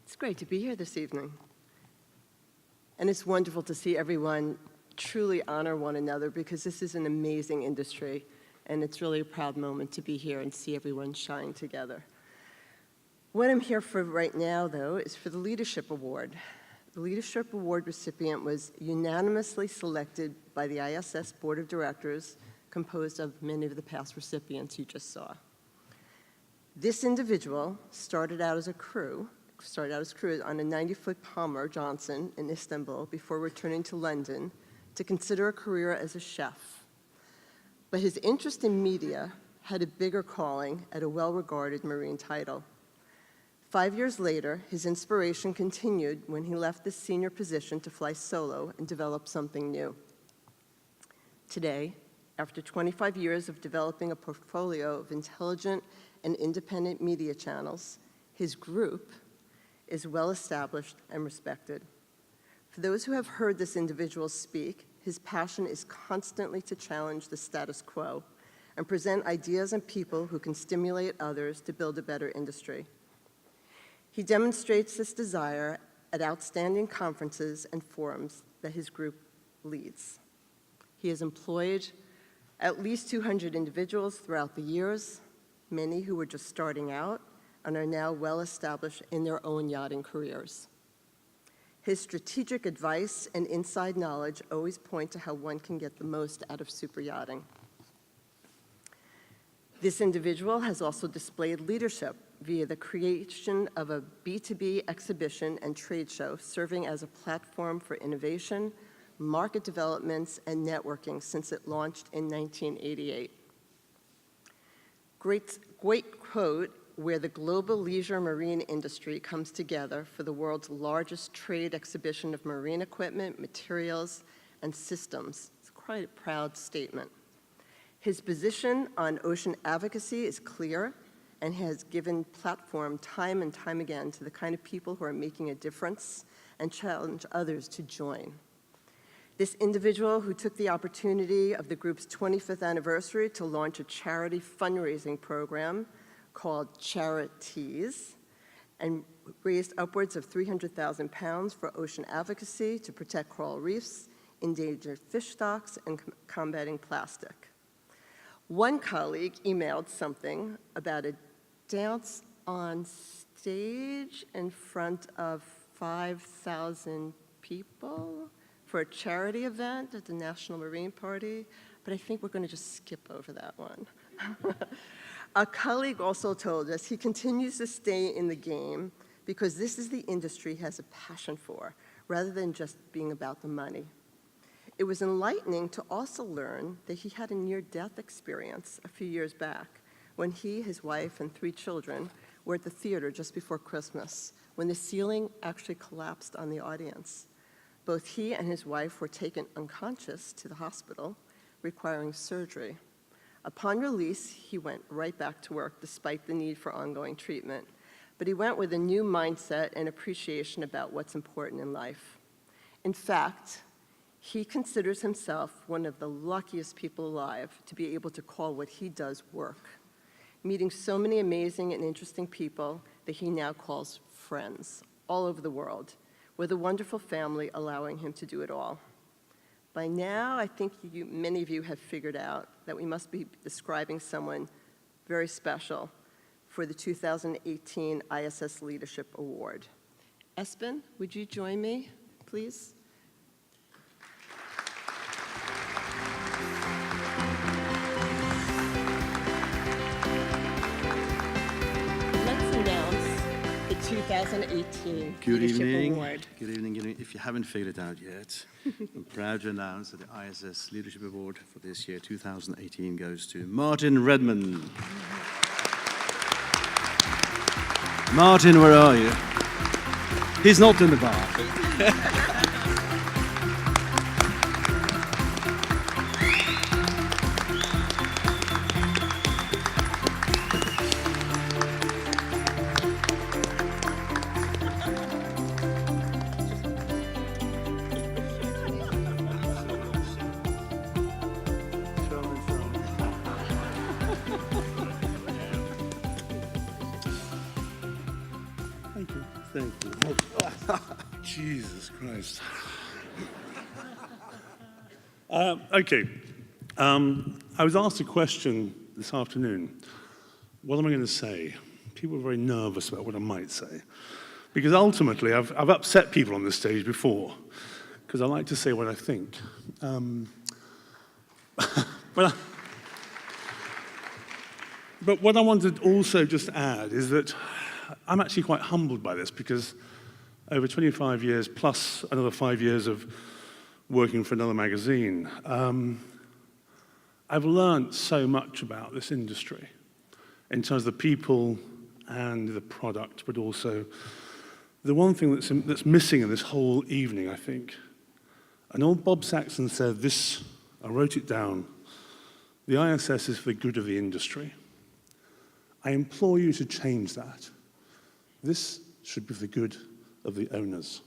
It's great to be here this evening. And it's wonderful to see everyone truly honor one another because this is an amazing industry, and it's really a proud moment to be here and see everyone shine together. What I'm here for right now, though, is for the Leadership Award. The Leadership Award recipient was unanimously selected by the ISS Board of Directors, composed of many of the past recipients you just saw. This individual started out as crew on a 90-foot Palmer Johnson in Istanbul before returning to London to consider a career as a chef. But his interest in media had a bigger calling at a well-regarded marine title. 5 years later, his inspiration continued when he left this senior position to fly solo and develop something new. Today, after 25 years of developing a portfolio of intelligent and independent media channels, his group is well established and respected. For those who have heard this individual speak, his passion is constantly to challenge the status quo and present ideas and people who can stimulate others to build a better industry. He demonstrates this desire at outstanding conferences and forums that his group leads. He has employed at least 200 individuals throughout the years, many who were just starting out and are now well established in their own yachting careers. His strategic advice and inside knowledge always point to how one can get the most out of super yachting. This individual has also displayed leadership via the creation of a B2B exhibition and trade show, serving as a platform for innovation, market developments, and networking since it launched in 1988. Great quote, where the global leisure marine industry comes together for the world's largest trade exhibition of marine equipment, materials, and systems. It's quite a proud statement. His position on ocean advocacy is clear and has given platform time and time again to the kind of people who are making a difference and challenge others to join. This individual who took the opportunity of the group's 25th anniversary to launch a charity fundraising program called Charities and raised upwards of £300,000 for ocean advocacy to protect coral reefs, endangered fish stocks, and combating plastic. One colleague emailed something about a dance on stage in front of 5,000 people for a charity event at the National Marine Party, but I think we're going to just skip over that one. A colleague also told us he continues to stay in the game because this is the industry he has a passion for, rather than just being about the money. It was enlightening to also learn that he had a near-death experience a few years back when he, his wife, and 3 children were at the theater just before Christmas, when the ceiling actually collapsed on the audience. Both he and his wife were taken unconscious to the hospital, requiring surgery. Upon release, he went right back to work despite the need for ongoing treatment. But he went with a new mindset and appreciation about what's important in life. In fact, he considers himself one of the luckiest people alive to be able to call what he does work, meeting so many amazing and interesting people that he now calls friends all over the world, with a wonderful family allowing him to do it all. By now, I think many of you have figured out that we must be describing someone very special for the 2018 ISS Leadership Award. Espen, would you join me, please? Let's announce the 2018 Leadership Award. Good evening. If you haven't figured it out yet, I'm proud to announce that the ISS Leadership Award for this year, 2018, goes to Martin Redmond. Martin, where are you? He's not in the bar. Thank you. Jesus Christ. Okay. I was asked a question this afternoon. What am I going to say? People were very nervous about what I might say. Because ultimately, I've upset people on this stage before, because I like to say what I think. But what I wanted to also just add is that I'm actually quite humbled by this, because over 25 years, plus another 5 years of working for another magazine, I've learned so much about this industry in terms of the people and the product, but also the one thing that's missing in this whole evening, I think. And old Bob Saxon said this, I wrote it down, the ISS is for the good of the industry. I implore you to change that. This should be for the good of the owners.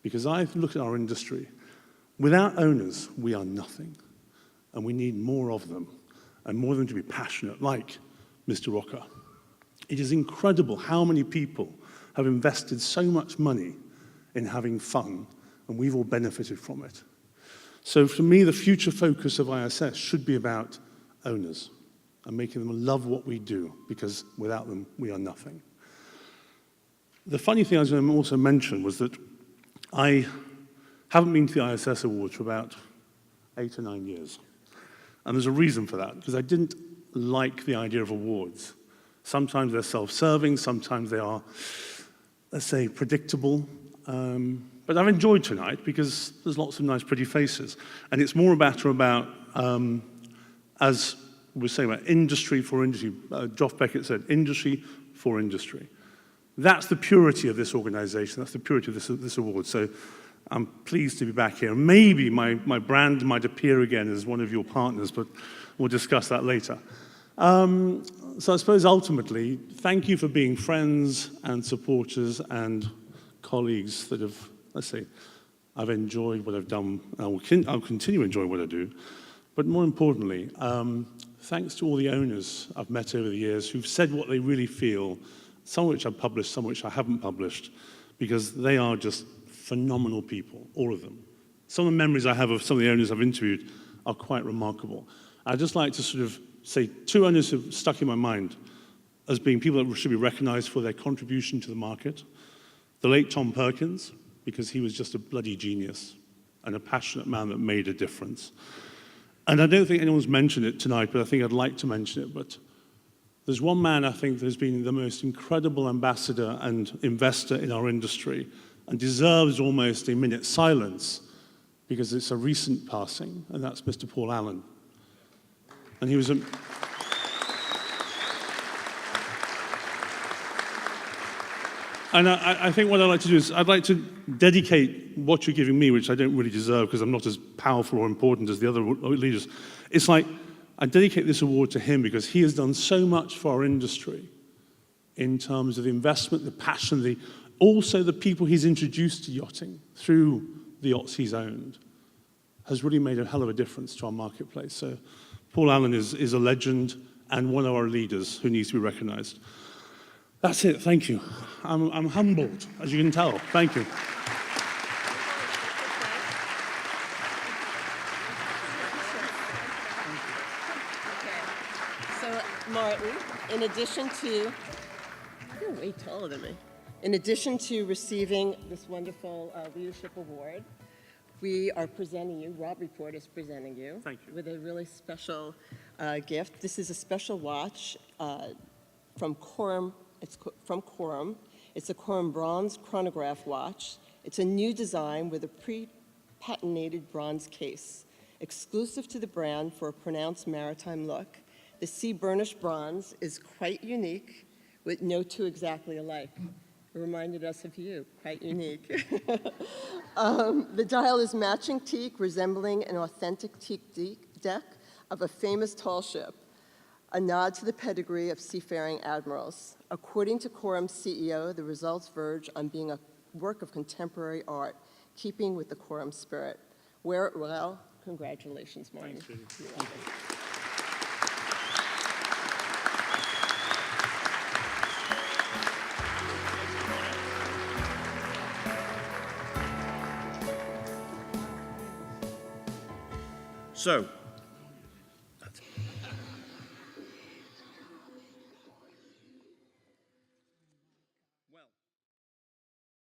Because I look at our industry, without owners, we are nothing. And we need more of them, and more of them to be passionate, like Mr. Rocker. It is incredible how many people have invested so much money in having fun, and we've all benefited from it. So for me, the future focus of ISS should be about owners and making them love what we do, because without them, we are nothing. The funny thing I was going to also mention was that I haven't been to the ISS Awards for about 8 or 9 years. And there's a reason for that, because I didn't like the idea of awards. Sometimes they're self-serving, sometimes they are, let's say, predictable. But I've enjoyed tonight because there's lots of nice, pretty faces. And it's more a matter about, as we were saying, about industry for industry. Geoff Beckett said, industry for industry. That's the purity of this organization. That's the purity of this award. So I'm pleased to be back here. Maybe my brand might appear again as one of your partners, but we'll discuss that later. So I suppose ultimately, thank you for being friends and supporters and colleagues that have, let's say, I've enjoyed what I've done, and I'll continue to enjoy what I do. But more importantly, thanks to all the owners I've met over the years who've said what they really feel, some of which I've published, some of which I haven't published, because they are just phenomenal people, all of them. Some of the memories I have of some of the owners I've interviewed are quite remarkable. I'd just like to sort of say 2 owners who've stuck in my mind as being people that should be recognized for their contribution to the market. The late Tom Perkins, because he was just a bloody genius and a passionate man that made a difference. And I don't think anyone's mentioned it tonight, but I think I'd like to mention it. But there's one man I think that has been the most incredible ambassador and investor in our industry and deserves almost a minute's silence because it's a recent passing, and that's Mr. Paul Allen. And he was a... And I think what I'd like to do is I'd like to dedicate what you're giving me, which I don't really deserve because I'm not as powerful or important as the other leaders. It's like I dedicate this award to him because he has done so much for our industry in terms of the investment, the passion, also the people he's introduced to yachting through the yachts he's owned has really made a hell of a difference to our marketplace. So Paul Allen is a legend and one of our leaders who needs to be recognized. That's it, thank you. I'm humbled, as you can tell. Thank you. So, Martin, in addition to, you're way taller than me. In addition to receiving this wonderful leadership award, we are presenting you, Robb Report is presenting you. Thank you. With a really special gift. This is a special watch from Chorim. It's from Chorim. It's a Chorim bronze chronograph watch. It's a new design with a pre-patinated bronze case, exclusive to the brand for a pronounced maritime look. The sea burnished bronze is quite unique, with no two exactly alike. It reminded us of you, quite unique. The dial is matching teak, resembling an authentic teak deck of a famous tall ship, a nod to the pedigree of seafaring admirals. According to Chorim's CEO, the results verge on being a work of contemporary art, keeping with the Chorim spirit. Wear it well. Congratulations, Martin. Thanks, Jody. You're welcome. So,